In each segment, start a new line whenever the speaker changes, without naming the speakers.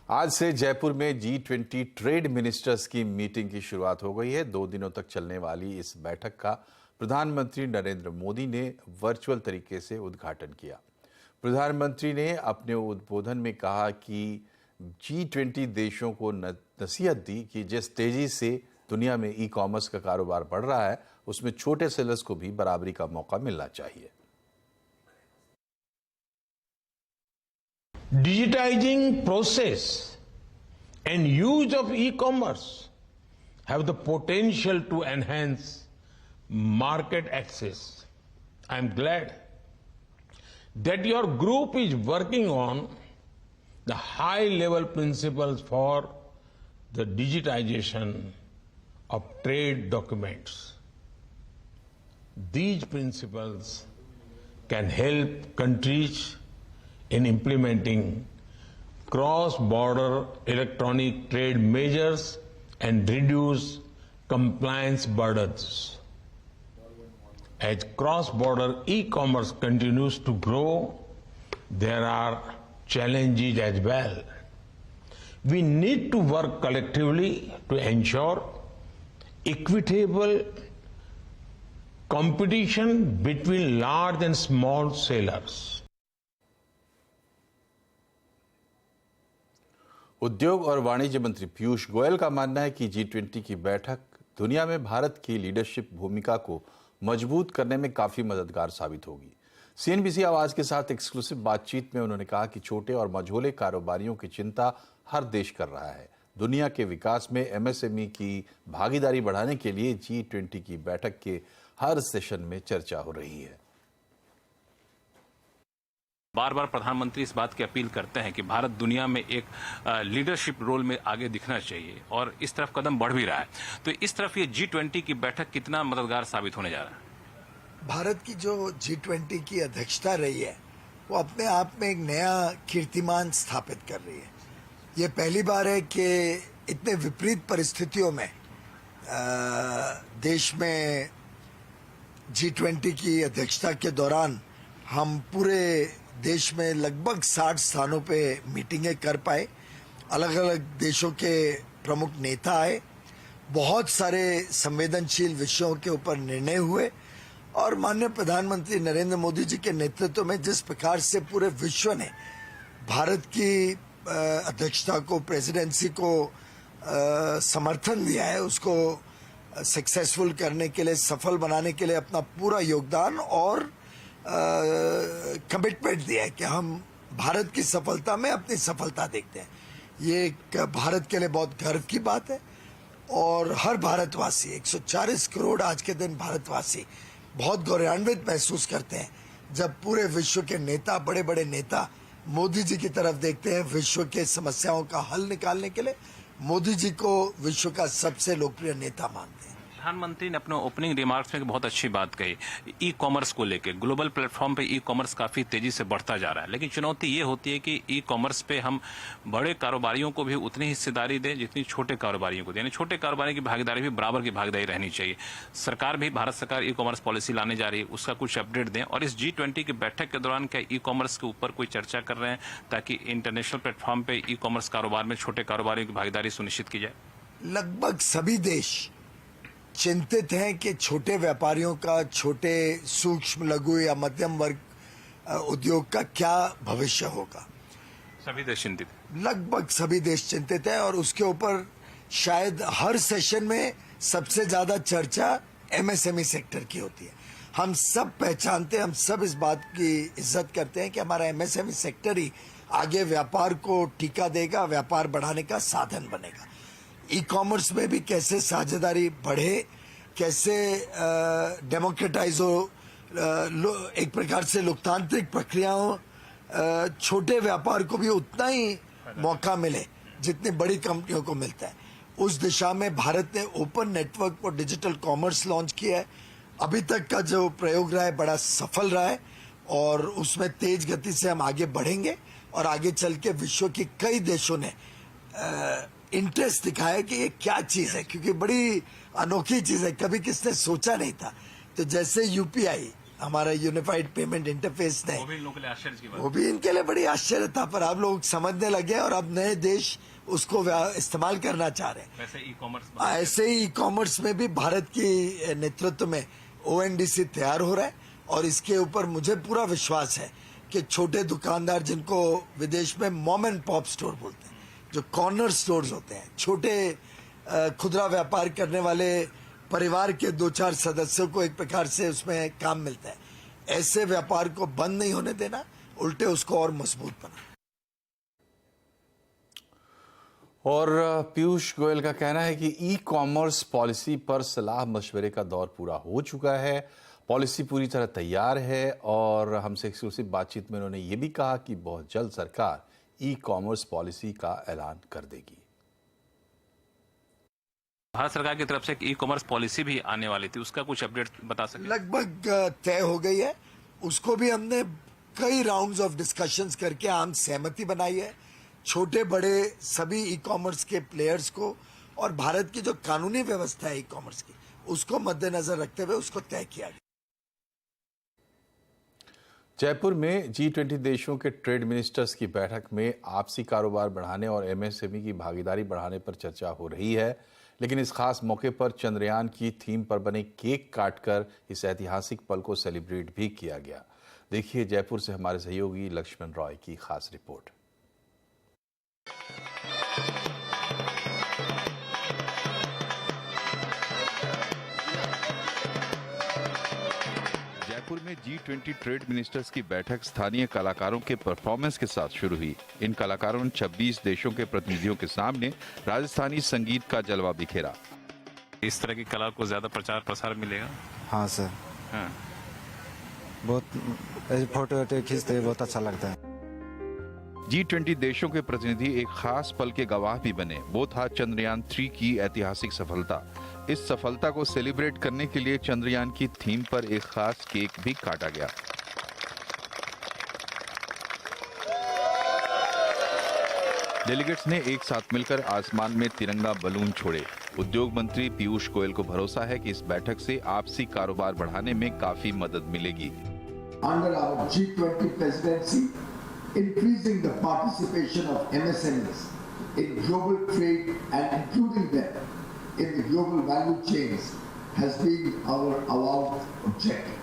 आज से जयपुर में G20 ट्रेड मिनिस्टर्स की मीटिंग की शुरुआत हो गई है। 2 दिनों तक चलने वाली इस बैठक का प्रधानमंत्री नरेंद्र मोदी ने वर्चुअल तरीके से उद्घाटन किया। प्रधानमंत्री ने अपने उद्बोधन में कहा कि G20 देशों को नसीहत दी कि जिस तेजी से दुनिया में ई-कॉमर्स का कारोबार बढ़ रहा है, उसमें छोटे सेलर्स को भी बराबरी का मौका मिलना चाहिए।
Digitizing process and use of e-commerce have the potential to enhance market access. I am glad that your group is working on the high-level principles for the digitization of trade documents. These principles can help countries in implementing cross-border electronic trade measures and reduce compliance burdens. As cross-border e-commerce continues to grow, there are challenges as well. We need to work collectively to ensure equitable competition between large and small sellers.
उद्योग और वाणिज्य मंत्री पीयूष गोयल का मानना है कि G20 की बैठक दुनिया में भारत की लीडरशिप भूमिका को मजबूत करने में काफी मददगार साबित होगी। CNBC आवाज के साथ एक्सक्लूसिव बातचीत में उन्होंने कहा कि छोटे और मझोले कारोबारियों की चिंता हर देश कर रहा है। दुनिया के विकास में MSME की भागीदारी बढ़ाने के लिए G20 की बैठक के हर सेशन में चर्चा हो रही है।
बार बार प्रधानमंत्री इस बात की अपील करते हैं कि भारत दुनिया में एक लीडरशिप रोल में आगे दिखना चाहिए और इस तरफ कदम बढ़ भी रहा है। तो इस तरफ ये G20 की बैठक कितना मददगार साबित होने जा रहा है?
भारत की जो G20 की अध्यक्षता रही है वो अपने आप में एक नया कीर्तिमान स्थापित कर रही है। ये पहली बार है कि इतने विपरीत परिस्थितियों में देश में G20 की अध्यक्षता के दौरान हम पूरे देश में लगभग 60 स्थानों पे मीटिंगें कर पाए। अलग अलग देशों के प्रमुख नेता आए, बहुत सारे संवेदनशील विषयों के ऊपर निर्णय हुए और माननीय प्रधानमंत्री नरेंद्र मोदी जी के नेतृत्व में जिस प्रकार से पूरे विश्व ने भारत की अध्यक्षता को, प्रेसिडेंसी को समर्थन दिया है, उसको सक्सेसफुल करने के लिए, सफल बनाने के लिए अपना पूरा योगदान और कमिटमेंट दिया है कि हम भारत की सफलता में अपनी सफलता देखते हैं। ये एक भारत के लिए बहुत गर्व की बात है और हर भारतवासी 140 करोड़ आज के दिन भारतवासी बहुत गौरवान्वित महसूस करते हैं जब पूरे विश्व के नेता, बड़े बड़े नेता मोदी जी की तरफ देखते हैं। विश्व के समस्याओं का हल निकालने के लिए मोदी जी को विश्व का सबसे लोकप्रिय नेता मानते हैं।
प्रधानमंत्री ने अपने ओपनिंग रिमार्क्स में बहुत अच्छी बात कही, ई कॉमर्स को लेकर। ग्लोबल प्लेटफॉर्म पे ई कॉमर्स काफी तेजी से बढ़ता जा रहा है, लेकिन चुनौती ये होती है कि ई कॉमर्स पे हम बड़े कारोबारियों को भी उतनी हिस्सेदारी दें जितनी छोटे कारोबारियों को दें। यानी छोटे कारोबारियों की भागीदारी भी बराबर की भागीदारी रहनी चाहिए। सरकार भी, भारत सरकार ई कॉमर्स पॉलिसी लाने जा रही है, उसका कुछ अपडेट दें। और इस G20 की बैठक के दौरान क्या ई कॉमर्स के ऊपर कोई चर्चा कर रहे हैं ताकि इंटरनेशनल प्लेटफॉर्म पे ई कॉमर्स कारोबार में छोटे कारोबारियों की भागीदारी सुनिश्चित की जाए?
लगभग सभी देश चिंतित हैं कि छोटे व्यापारियों का, छोटे सूक्ष्म, लघु या मध्यम वर्ग उद्योग का क्या भविष्य होगा।
सभी देश चिंतित,
लगभग सभी देश चिंतित हैं और उसके ऊपर शायद हर सेशन में सबसे ज्यादा चर्चा MSME सेक्टर की होती है। हम सब पहचानते हैं, हम सब इस बात की इज्जत करते हैं कि हमारा MSME सेक्टर ही आगे व्यापार को टीका देगा, व्यापार बढ़ाने का साधन बनेगा। ई कॉमर्स में भी कैसे साझेदारी बढ़े, कैसे डेमोक्रेटाइज हो, एक प्रकार से लोकतांत्रिक प्रक्रियाओं, छोटे व्यापार को भी उतना ही मौका मिले जितनी बड़ी कंपनियों को मिलता है। उस दिशा में भारत ने open network for digital commerce launch किया है। अभी तक का जो प्रयोग रहा है बड़ा सफल रहा है और उसमें तेज गति से हम आगे बढ़ेंगे और आगे चल के विश्व के कई देशों ने इंटरेस्ट दिखाया कि ये क्या चीज है, क्योंकि बड़ी अनोखी चीज है, कभी किसने सोचा नहीं था। तो जैसे UPI हमारा यूनिफाइड पेमेंट इंटरफेस
वो
नहीं,
भी इन लोगों के लिए आश्चर्य की बात
वो भी इनके लिए बड़ी आश्चर्य था, पर अब लोग समझने लगे और अब नए देश उसको इस्तेमाल करना चाह रहे हैं।
वैसे ई कॉमर्स
ऐसे ही ई कॉमर्स में भी भारत की नेतृत्व में ONDC तैयार हो रहा है और इसके ऊपर मुझे पूरा विश्वास है कि छोटे दुकानदार, जिनको विदेश में मॉम एंड पॉप स्टोर बोलते हैं, जो कॉर्नर स्टोर्स होते हैं, छोटे खुदरा व्यापार करने वाले परिवार के 2-4 सदस्यों को एक प्रकार से उसमें काम मिलता है, ऐसे व्यापार को बंद नहीं होने देना, उल्टे उसको और मजबूत बनाना।
और पीयूष गोयल का कहना है कि ई कॉमर्स पॉलिसी पर सलाह मशवरे का दौर पूरा हो चुका है, पॉलिसी पूरी तरह तैयार है और हमसे एक्सक्लूसिव बातचीत में उन्होंने ये भी कहा कि बहुत जल्द सरकार ई कॉमर्स पॉलिसी का ऐलान कर देगी।
भारत सरकार की तरफ से एक ई कॉमर्स पॉलिसी भी आने वाली थी, उसका कुछ अपडेट बता सकें?
लगभग तय हो गई है, उसको भी हमने कई राउंड्स ऑफ डिस्कशंस करके आम सहमति बनाई है। छोटे बड़े सभी ई कॉमर्स के प्लेयर्स को और भारत की जो कानूनी व्यवस्था है ई कॉमर्स की, उसको मद्देनजर रखते हुए उसको तय किया गया।
जयपुर में G20 देशों के ट्रेड मिनिस्टर्स की बैठक में आपसी कारोबार बढ़ाने और MSME की भागीदारी बढ़ाने पर चर्चा हो रही है, लेकिन इस खास मौके पर चंद्रयान की थीम पर बने केक काटकर इस ऐतिहासिक पल को सेलिब्रेट भी किया गया। देखिए जयपुर से हमारे सहयोगी लक्ष्मण रॉय की खास रिपोर्ट। जयपुर में G20 ट्रेड मिनिस्टर्स की बैठक स्थानीय कलाकारों के परफॉर्मेंस के साथ शुरू हुई। इन कलाकारों ने 26 देशों के प्रतिनिधियों के सामने राजस्थानी संगीत का जलवा बिखेरा।
इस तरह की कला को ज्यादा प्रचार प्रसार मिलेगा?
हाँ सर,
हाँ।
बहुत ऐसे फोटो वोटो खींचते हैं, बहुत अच्छा लगता है।
G20 देशों के प्रतिनिधि एक खास पल के गवाह भी बने, वो था चंद्रयान 3 की ऐतिहासिक सफलता। इस सफलता को सेलिब्रेट करने के लिए चंद्रयान की थीम पर एक खास केक भी काटा गया। डेलीगेट्स ने एक साथ मिलकर आसमान में तिरंगा बलून छोड़े। उद्योग मंत्री पीयूष गोयल को भरोसा है कि इस बैठक से आपसी कारोबार बढ़ाने में काफी मदद मिलेगी।
Under our G20 presidency, increasing the participation of MSMEs in global trade and including them in the global value chains has been our avowed objective.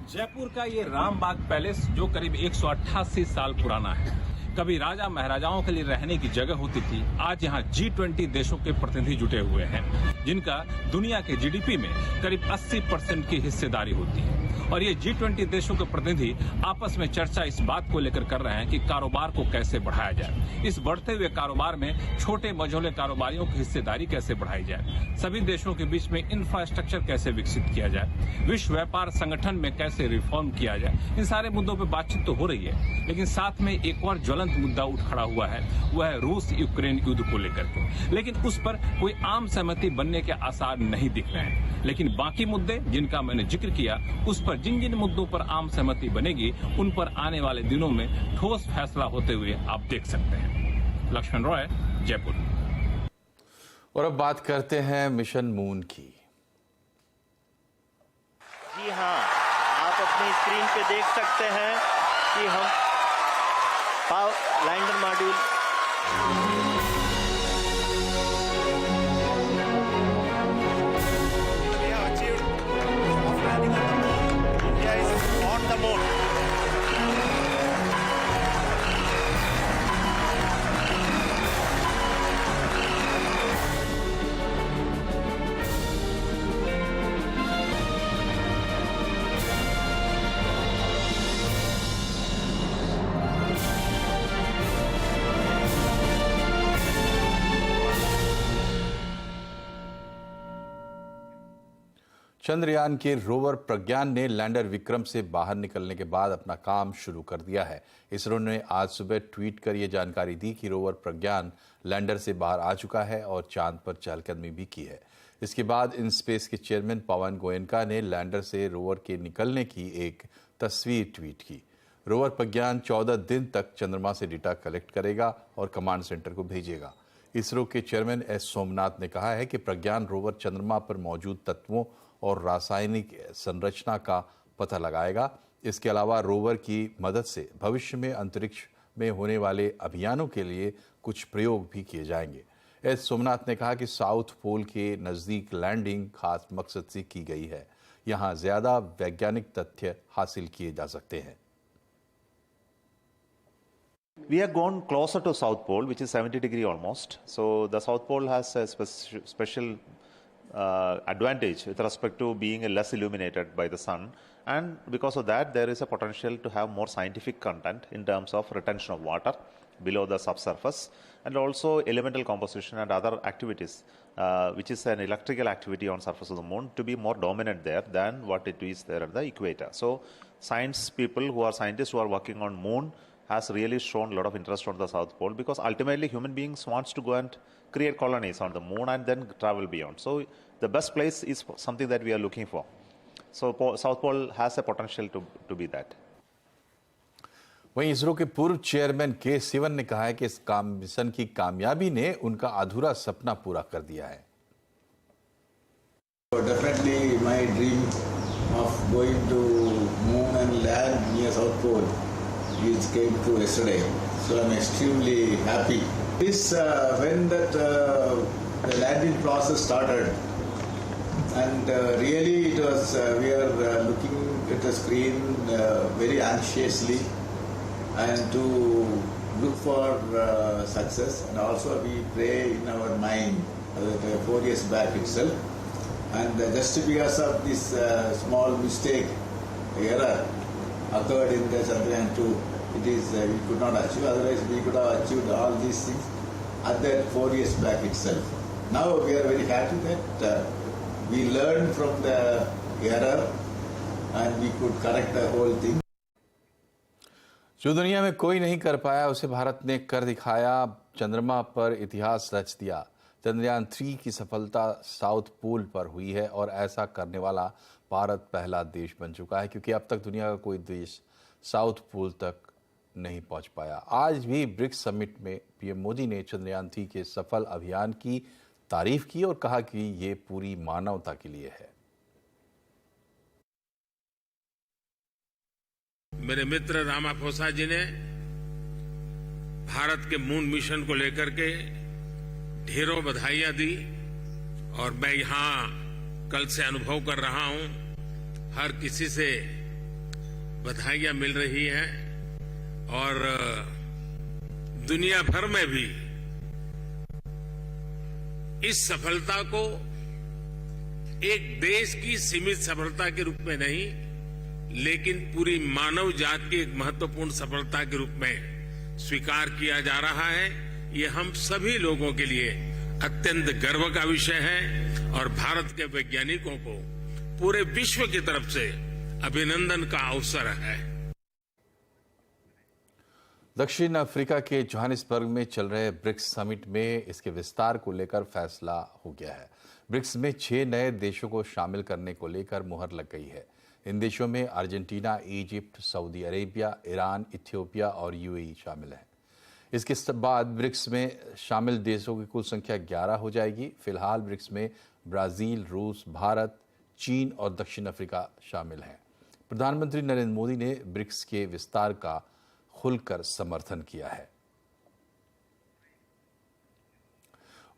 Jaipur का ये रामबाग पैलेस जो करीब 188 साल पुराना है, कभी राजा महाराजाओं के लिए रहने की जगह होती थी। आज यहाँ G20 देशों के प्रतिनिधि जुटे हुए हैं, जिनका दुनिया के GDP में करीब 80% की हिस्सेदारी होती है। और ये G20 देशों के प्रतिनिधि आपस में चर्चा इस बात को लेकर कर रहे हैं कि कारोबार को कैसे बढ़ाया जाए। इस बढ़ते हुए कारोबार में छोटे मझोले कारोबारियों की हिस्सेदारी कैसे बढ़ाई जाए, सभी देशों के बीच में इंफ्रास्ट्रक्चर कैसे विकसित किया जाए, विश्व व्यापार संगठन में कैसे रिफॉर्म किया जाए। इन सारे मुद्दों पर बातचीत तो हो रही है, लेकिन साथ में एक और ज्वलंत मुद्दा उठ खड़ा हुआ है, वह है रूस यूक्रेन युद्ध को लेकर के। लेकिन उस पर कोई आम सहमति बनने के आसार नहीं दिख रहे हैं। लेकिन बाकी मुद्दे जिनका मैंने जिक्र किया, उस पर जिन जिन मुद्दों पर आम सहमति बनेगी, उन पर आने वाले दिनों में ठोस फैसला होते हुए आप देख सकते हैं। लक्ष्मण रॉय, जयपुर।
और अब बात करते हैं मिशन मून की।
जी हाँ, आप अपनी स्क्रीन पे देख सकते हैं कि हम लैंडर मॉड्यूल
चंद्रयान के रोवर प्रज्ञान ने लैंडर विक्रम से बाहर निकलने के बाद अपना काम शुरू कर दिया है। इसरो ने आज सुबह ट्वीट कर यह जानकारी दी कि रोवर प्रज्ञान लैंडर से बाहर आ चुका है और चांद पर चहलकदमी भी की है। इसके बाद इन स्पेस के चेयरमैन पवन गोयनका ने लैंडर से रोवर के निकलने की एक तस्वीर ट्वीट की। रोवर प्रज्ञान 14 दिन तक चंद्रमा से डेटा कलेक्ट करेगा और कमांड सेंटर को भेजेगा। इसरो के चेयरमैन एस सोमनाथ ने कहा है कि प्रज्ञान रोवर चंद्रमा पर मौजूद तत्वों और रासायनिक संरचना का पता लगाएगा। इसके अलावा रोवर की मदद से भविष्य में अंतरिक्ष में होने वाले अभियानों के लिए कुछ प्रयोग भी किए जाएंगे। एस सोमनाथ ने कहा कि साउथ पोल के नज़दीक लैंडिंग खास मकसद से की गई है। यहाँ ज्यादा वैज्ञानिक तथ्य हासिल किए जा सकते हैं।
We have gone closer to South Pole, which is 70 degree almost. So the South Pole has a special advantage with respect to being less illuminated by the sun, and because of that there is a potential to have more scientific content in terms of retention of water below the subsurface, and also elemental composition and other activities, which is an electrical activity on surface of the moon, to be more dominant there than what it is there at the equator. So science people who are scientists who are working on moon has really shown a lot of interest on the South Pole, because ultimately human beings wants to go and create colonies on the moon and then travel beyond. So the best place is something that we are looking for. So South Pole has a potential to be that.
वहीं इसरो के पूर्व chairman के सिवन ने कहा है कि इस mission की कामयाबी ने उनका अधूरा सपना पूरा कर दिया है।
Definitely my dream of going to moon and land near South Pole came true yesterday, so I'm extremely happy. This when that the landing process started, and really it was we are looking at the screen very anxiously, and to look for success, and also we pray in our mind 4 years back itself, and just because of this small mistake, error occurred in the Chandrayaan 2, it is we could not achieve. Otherwise, we could have achieved all these things at that 4 years back itself. Now we are very happy that we learned from the error and we could correct the whole thing.
जो दुनिया में कोई नहीं कर पाया उसे भारत ने कर दिखाया। चंद्रमा पर इतिहास रच दिया। चंद्रयान 3 की सफलता साउथ पोल पर हुई है और ऐसा करने वाला भारत पहला देश बन चुका है, क्योंकि अब तक दुनिया का कोई देश साउथ पोल तक नहीं पहुंच पाया। आज भी ब्रिक्स समिट में पीएम मोदी ने चंद्रयान 3 के सफल अभियान की तारीफ की और कहा कि ये पूरी मानवता के लिए है।
मेरे मित्र रामाफोसा जी ने भारत के मून मिशन को लेकर के ढेरों बधाइयां दी, और मैं यहां कल से अनुभव कर रहा हूं, हर किसी से बधाइयां मिल रही हैं, और दुनिया भर में भी इस सफलता को एक देश की सीमित सफलता के रूप में नहीं, लेकिन पूरी मानव जाति की एक महत्वपूर्ण सफलता के रूप में स्वीकार किया जा रहा है। ये हम सभी लोगों के लिए अत्यंत गर्व का विषय है, और भारत के वैज्ञानिकों को पूरे विश्व की तरफ से अभिनंदन का अवसर है।
दक्षिण अफ्रीका के जोहानिसबर्ग में चल रहे ब्रिक्स समिट में इसके विस्तार को लेकर फैसला हो गया है। ब्रिक्स में 6 नए देशों को शामिल करने को लेकर मुहर लग गई है। इन देशों में Argentina, Egypt, Saudi Arabia, Iran, Ethiopia और यूएई शामिल हैं। इसके बाद ब्रिक्स में शामिल देशों की कुल संख्या 11 हो जाएगी। फिलहाल ब्रिक्स में ब्राजील, रूस, भारत, चीन और दक्षिण अफ्रीका शामिल हैं। प्रधानमंत्री नरेंद्र मोदी ने ब्रिक्स के विस्तार का खुलकर समर्थन किया है।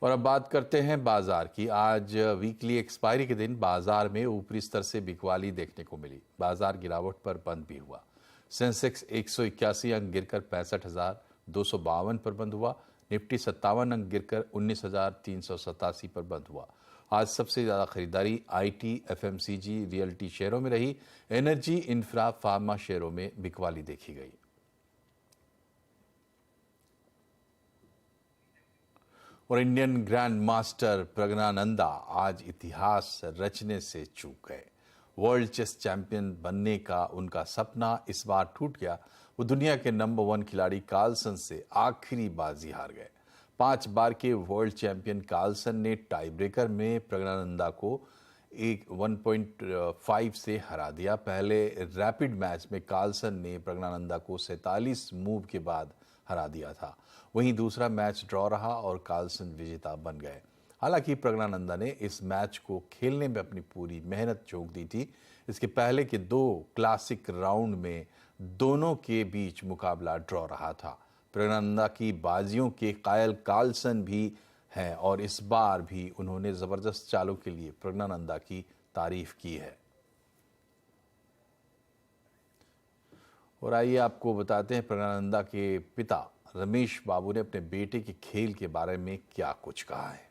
और अब बात करते हैं बाजार की। आज वीकली एक्सपायरी के दिन बाजार में ऊपरी स्तर से बिकवाली देखने को मिली। बाजार गिरावट पर बंद भी हुआ। सेंसेक्स 181 अंक गिरकर 65,252 पर बंद हुआ। निफ्टी 57 अंक गिरकर 19,387 पर बंद हुआ। आज सबसे ज्यादा खरीदारी आईटी, एफएमसीजी, रियल्टी शेयरों में रही। एनर्जी, इंफ्रा, फार्मा शेयरों में बिकवाली देखी गई। और इंडियन ग्रैंड मास्टर प्रज्ञानंदा आज इतिहास रचने से चूक गए। वर्ल्ड चेस चैंपियन बनने का उनका सपना इस बार टूट गया। वो दुनिया के नंबर 1 खिलाड़ी कार्लसन से आखिरी बाजी हार गए। 5 बार के वर्ल्ड चैंपियन कार्लसन ने टाई ब्रेकर में प्रज्ञानंदा को 1.5 से हरा दिया। पहले रैपिड मैच में कार्लसन ने प्रज्ञानंदा को 47 मूव के बाद हरा दिया था। वहीं दूसरा मैच ड्रॉ रहा और कार्लसन विजेता बन गए। हालांकि प्रज्ञानंदा ने इस मैच को खेलने में अपनी पूरी मेहनत झोंक दी थी। इसके पहले के 2 क्लासिक राउंड में दोनों के बीच मुकाबला ड्रॉ रहा था। प्रज्ञानंदा की बाजियों के कायल कार्लसन भी हैं और इस बार भी उन्होंने जबरदस्त चालों के लिए प्रज्ञानंदा की तारीफ की है। और आइए आपको बताते हैं प्रज्ञानंदा के पिता रमेश बाबू ने अपने बेटे के खेल के बारे में क्या कुछ कहा है।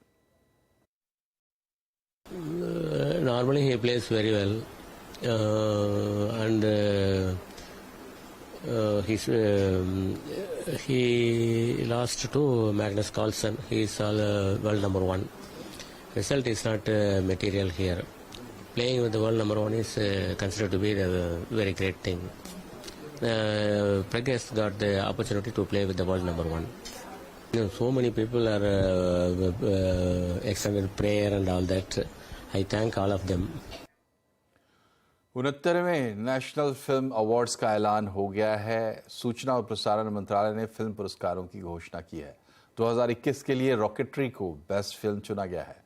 Normally he plays very well, and he lost to Magnus Carlsen. He is world number 1. Result is not material here. Playing with the world number 1 is considered to be a very great thing. Pragya has got the opportunity to play with the world number 1. So many people are extended prayer and all that. I thank all of them.
69वें national film awards का ऐलान हो गया है। सूचना और प्रसारण मंत्रालय ने फिल्म पुरस्कारों की घोषणा की है। 2021 के लिए रॉकेटरी को बेस्ट फिल्म चुना गया है।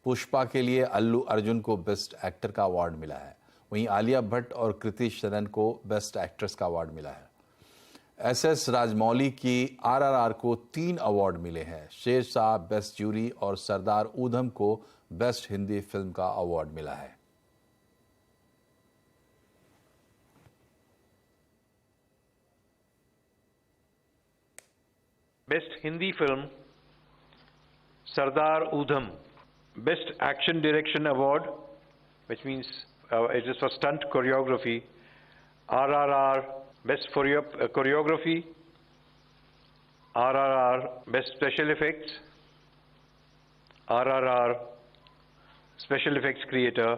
पुष्पा के लिए अल्लू अर्जुन को बेस्ट एक्टर का अवार्ड मिला है। वहीं आलिया भट्ट और कृति सेनन को बेस्ट एक्ट्रेस का अवार्ड मिला है। एसएस राजमौली की आरआरआर को 3 अवार्ड मिले हैं। शेरशाह बेस्ट जूरी और सरदार ऊधम को बेस्ट हिंदी फिल्म का अवार्ड मिला है।
Best Hindi film, Sardar Udham. Best Action Direction Award, which means it is for stunt choreography. RRR, Best Choreography. RRR, Best Special Effects. RRR, Special Effects Creator,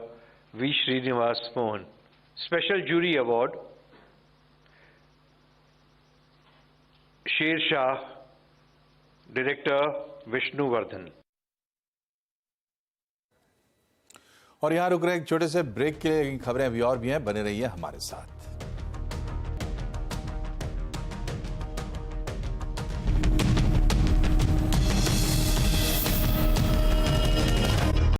V. Srinivas Mohan. Special Jury Award, Sher Shah, director Vishnuvardhana.
और यहां रुक रहे एक छोटे से break के लिए। खबरें अभी और भी हैं, बने रहिए हमारे साथ।